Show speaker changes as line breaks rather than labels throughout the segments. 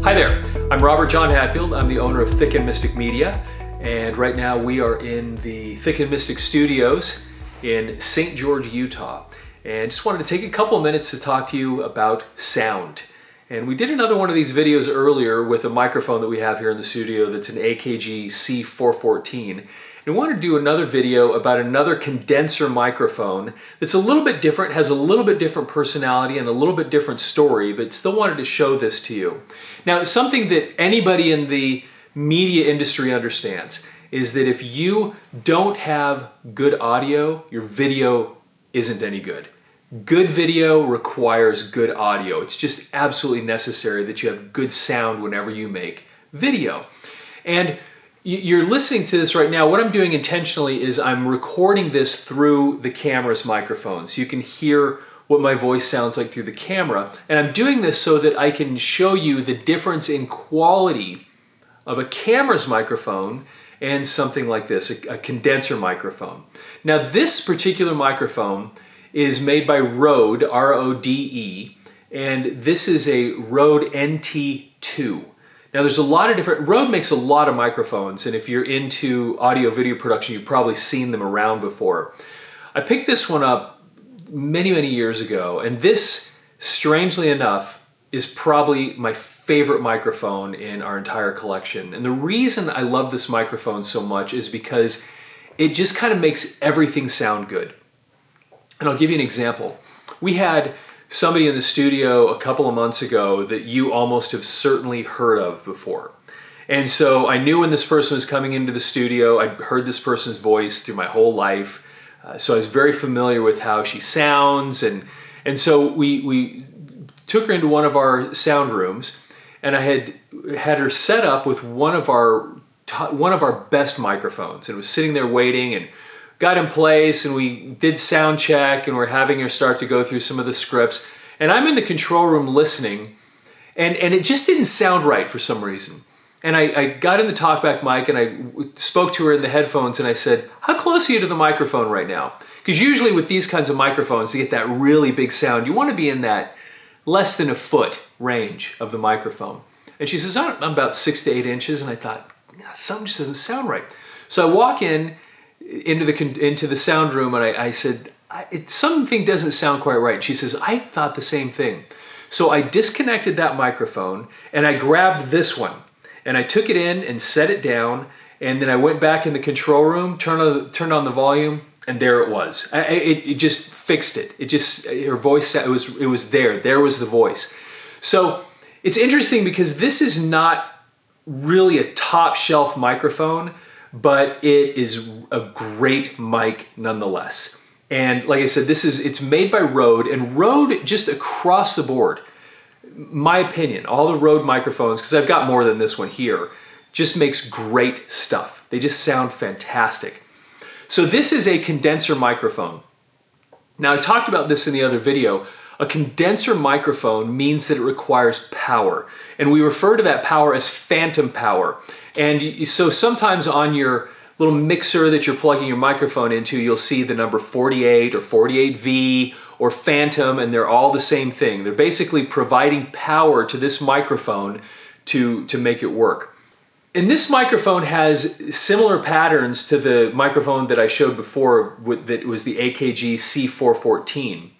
Hi there, I'm John Hadfield. I'm the owner of Thick and Mystic Media, and right now we are in the Thick and Mystic Studios in St. George, Utah. And just wanted to take a couple of minutes to talk to you about sound. And we did another one of these videos earlier with a microphone that we have here in the studio that's an AKG C414. And I want to do another video about another condenser microphone that's a little bit different, has a little bit different personality and a little bit different story, but still wanted to show this to you. Now, something that anybody in the media industry understands is that if you don't have good audio, your video isn't any good. Good video requires good audio. It's just absolutely necessary that you have good sound whenever you make video. And you're listening to this right now. What I'm doing intentionally is I'm recording this through the camera's microphone, so you can hear what my voice sounds like through the camera. And I'm doing this so that I can show you the difference in quality of a camera's microphone and something like this, a condenser microphone. Now, this particular microphone is made by Rode, R-O-D-E, and this is a Rode NT2. Now, there's a lot of different, Rode makes a lot of microphones, and if you're into audio video production, you've probably seen them around before. I picked this one up many, many years ago, and this, strangely enough, is probably my favorite microphone in our entire collection. And the reason I love this microphone so much is because it just kind of makes everything sound good. And I'll give you an example. We had somebody in the studio a couple of months ago that you almost have certainly heard of before. And so I knew when this person was coming into the studio. I'd heard this person's voice through my whole life. So I was very familiar with how she sounds. And so we took her into one of our sound rooms, and I had her set up with one of our best microphones, and was sitting there waiting, and got in place, and we did sound check, and we're having her start to go through some of the scripts. And I'm in the control room listening, and it just didn't sound right for some reason. And I got in the talkback mic, and I spoke to her in the headphones, and I said, "How close are you to the microphone right now?" Because usually with these kinds of microphones, to get that really big sound, you want to be in that less than a foot range of the microphone. And she says, "I'm about 6 to 8 inches." And I thought, something just doesn't sound right. So I walk into the sound room, and I said, something doesn't sound quite right. She says, "I thought the same thing." So I disconnected that microphone, and I grabbed this one, and I took it in and set it down, and then I went back in the control room, turned on the volume, and there it was. It just fixed it. Her voice, it was there. There was the voice. So it's interesting because this is not really a top shelf microphone, but it is a great mic nonetheless. And like I said, it's made by Rode, and Rode, just across the board, my opinion, all the Rode microphones, because I've got more than this one here, just makes great stuff. They just sound fantastic. So this is a condenser microphone. Now, I talked about this in the other video. A condenser microphone means that it requires power, and we refer to that power as phantom power. And so sometimes on your little mixer that you're plugging your microphone into, you'll see the number 48 or 48V or phantom, and they're all the same thing. They're basically providing power to this microphone to make it work. And this microphone has similar patterns to the microphone that I showed before that was the AKG C414.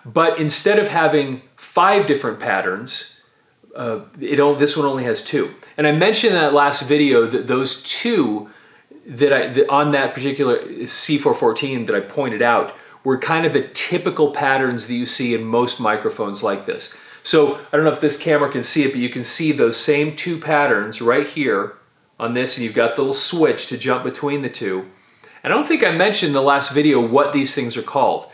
But instead of having 5 different patterns, this one only has 2. And I mentioned in that last video that those 2 on that particular C414 that I pointed out were kind of the typical patterns that you see in most microphones like this. So I don't know if this camera can see it, but you can see those same 2 patterns right here on this, and you've got the little switch to jump between the 2. And I don't think I mentioned in the last video what these things are called.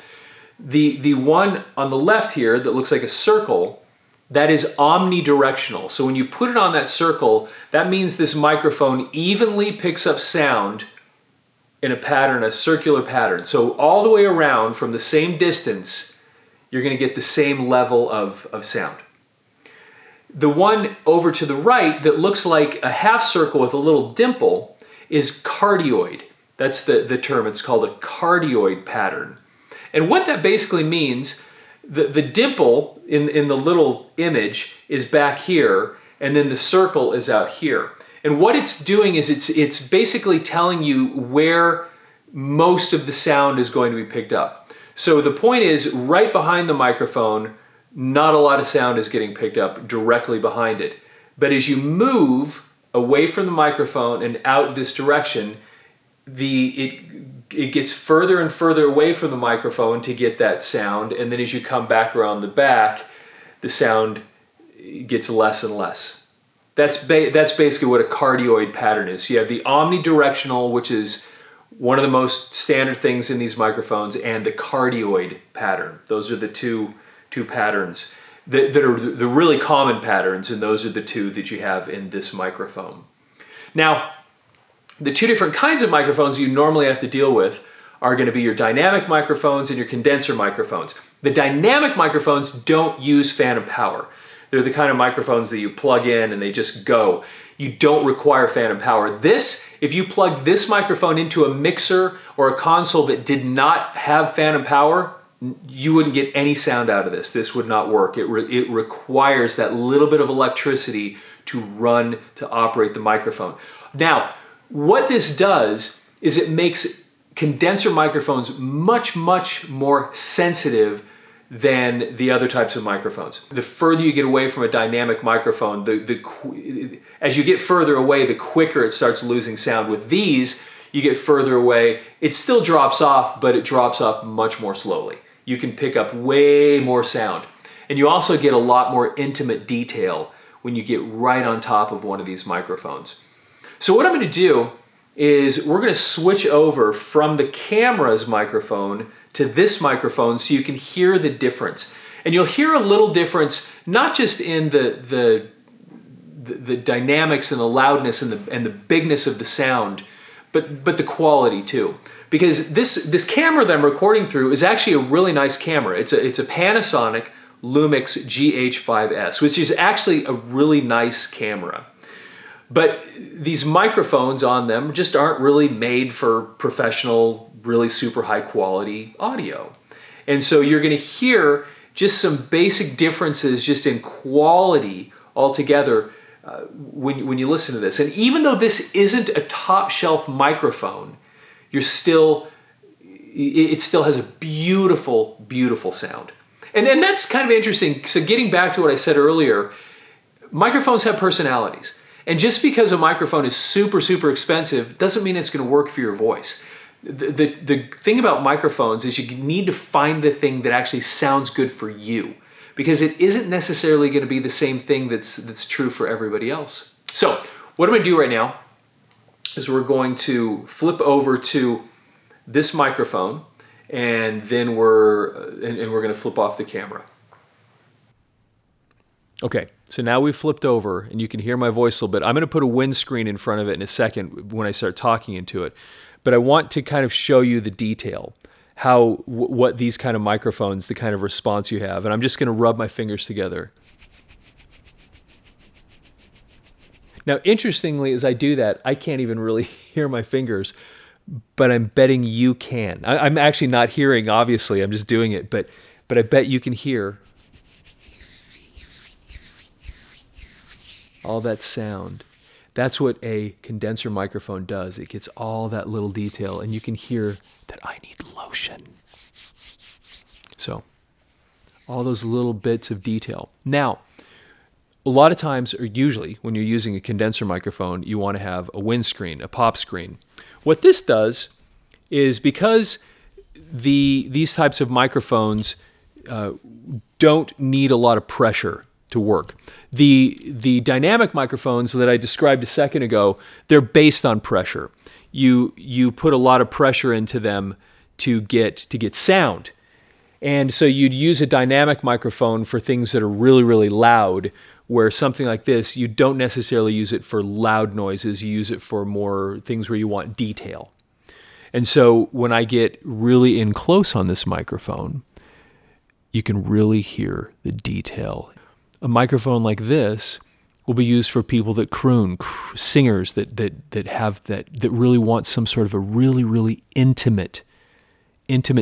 The one on the left here that looks like a circle, that is omnidirectional. So when you put it on that circle, that means this microphone evenly picks up sound in a pattern, a circular pattern. So all the way around from the same distance, you're going to get the same level of sound. The one over to the right that looks like a half circle with a little dimple is cardioid. That's the term. It's called a cardioid pattern. And what that basically means, the dimple in the little image is back here, and then the circle is out here. And what it's doing is it's basically telling you where most of the sound is going to be picked up. So the point is, right behind the microphone, not a lot of sound is getting picked up directly behind it. But as you move away from the microphone and out this direction, it gets further and further away from the microphone to get that sound, and then as you come back around the back, the sound gets less and less. That's basically what a cardioid pattern is. So you have the omnidirectional, which is one of the most standard things in these microphones, and the cardioid pattern. Those are the two patterns that are the really common patterns, and those are the two that you have in this microphone. Now, the two different kinds of microphones you normally have to deal with are going to be your dynamic microphones and your condenser microphones. The dynamic microphones don't use phantom power. They're the kind of microphones that you plug in and they just go. You don't require phantom power. If you plugged this microphone into a mixer or a console that did not have phantom power, you wouldn't get any sound out of this. This would not work. It requires that little bit of electricity to operate the microphone. Now, what this does is it makes condenser microphones much, much more sensitive than the other types of microphones. The further you get away from a dynamic microphone, as you get further away, the quicker it starts losing sound. With these, you get further away, it still drops off, but it drops off much more slowly. You can pick up way more sound. And you also get a lot more intimate detail when you get right on top of one of these microphones. So what I'm going to do is we're going to switch over from the camera's microphone to this microphone so you can hear the difference. And you'll hear a little difference, not just in the dynamics and the loudness and the bigness of the sound, but the quality too. Because this camera that I'm recording through is actually a really nice camera. It's a Panasonic Lumix GH5S, which is actually a really nice camera. But these microphones on them just aren't really made for professional, really super high quality audio. And so you're going to hear just some basic differences just in quality altogether when you listen to this. And even though this isn't a top shelf microphone, it still has a beautiful, beautiful sound. And then that's kind of interesting. So getting back to what I said earlier, microphones have personalities. And just because a microphone is super, super expensive doesn't mean it's going to work for your voice. The thing about microphones is you need to find the thing that actually sounds good for you, because it isn't necessarily going to be the same thing that's true for everybody else. So what I'm going to do right now is we're going to flip over to this microphone, and then we're going to flip off the camera. Okay, so now we've flipped over, and you can hear my voice a little bit. I'm going to put a windscreen in front of it in a second when I start talking into it. But I want to kind of show you the detail, what these kind of microphones, the kind of response you have. And I'm just going to rub my fingers together. Now, interestingly, as I do that, I can't even really hear my fingers, but I'm betting you can. I'm actually not hearing, obviously. I'm just doing it, but I bet you can hear all that sound. That's what a condenser microphone does. It gets all that little detail, and you can hear that I need lotion. So, all those little bits of detail. Now, a lot of times, or usually, when you're using a condenser microphone, you want to have a windscreen, a pop screen. What this does is, because these types of microphones don't need a lot of pressure to work. The dynamic microphones that I described a second ago, they're based on pressure. You put a lot of pressure into them to get sound. And so you'd use a dynamic microphone for things that are really, really loud, where something like this, you don't necessarily use it for loud noises. You use it for more things where you want detail. And so when I get really in close on this microphone, you can really hear the detail. A microphone like this will be used for people that croon, singers that really want some sort of a really, really intimate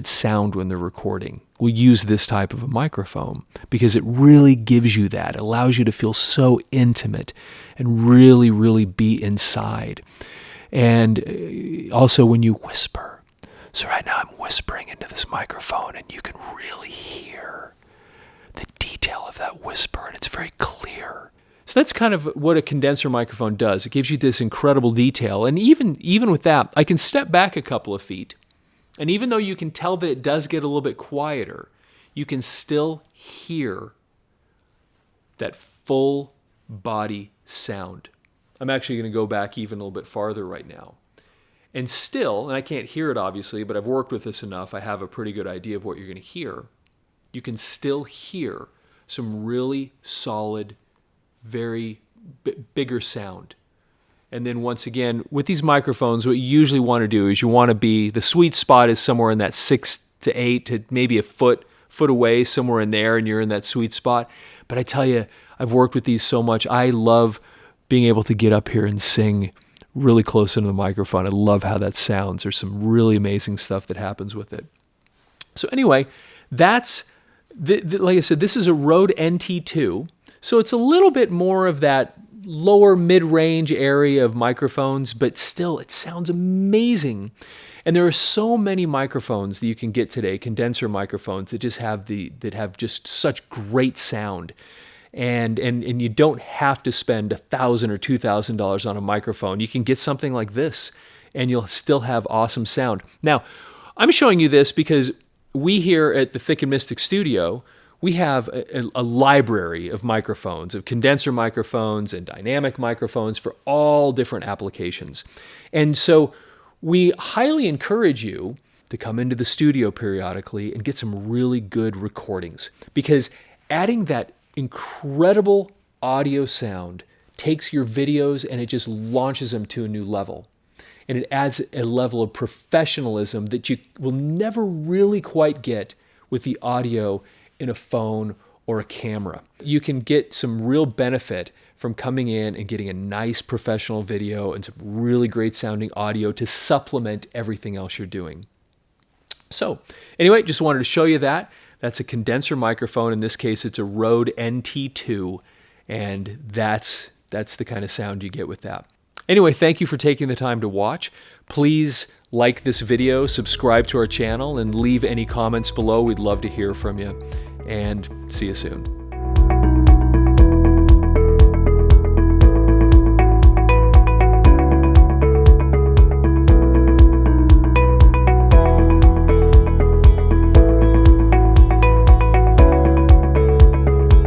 sound when they're recording, will use this type of a microphone because it really gives you that. It allows you to feel so intimate and really, really be inside. And also when you whisper. So right now I'm whispering into this microphone and you can really hear the detail of that whisper, and it's very clear. So that's kind of what a condenser microphone does. It gives you this incredible detail. And even with that, I can step back a couple of feet. And even though you can tell that it does get a little bit quieter, you can still hear that full body sound. I'm actually going to go back even a little bit farther right now. And still, and I can't hear it obviously, but I've worked with this enough, I have a pretty good idea of what you're going to hear. You can still hear some really solid, very bigger sound. And then once again, with these microphones, what you usually want to do is you want to be, the sweet spot is somewhere in that 6 to 8 to maybe a foot away, somewhere in there, and you're in that sweet spot. But I tell you, I've worked with these so much. I love being able to get up here and sing really close into the microphone. I love how that sounds. There's some really amazing stuff that happens with it. So anyway, that's, like I said, this is a Rode NT2. So it's a little bit more of that lower mid-range area of microphones, but still it sounds amazing. And there are so many microphones that you can get today, condenser microphones that just have just such great sound. And you don't have to spend $1,000 or $2,000 on a microphone. You can get something like this and you'll still have awesome sound. Now, I'm showing you this because we here at the Thick and Mystic Studio, we have a library of microphones, of condenser microphones and dynamic microphones for all different applications. And so we highly encourage you to come into the studio periodically and get some really good recordings, because adding that incredible audio sound takes your videos and it just launches them to a new level. And it adds a level of professionalism that you will never really quite get with the audio in a phone or a camera. You can get some real benefit from coming in and getting a nice professional video and some really great sounding audio to supplement everything else you're doing. So anyway, just wanted to show you that. That's a condenser microphone. In this case, it's a Rode NT2, and that's the kind of sound you get with that. Anyway, thank you for taking the time to watch. Please like this video, subscribe to our channel, and leave any comments below. We'd love to hear from you. And see you soon.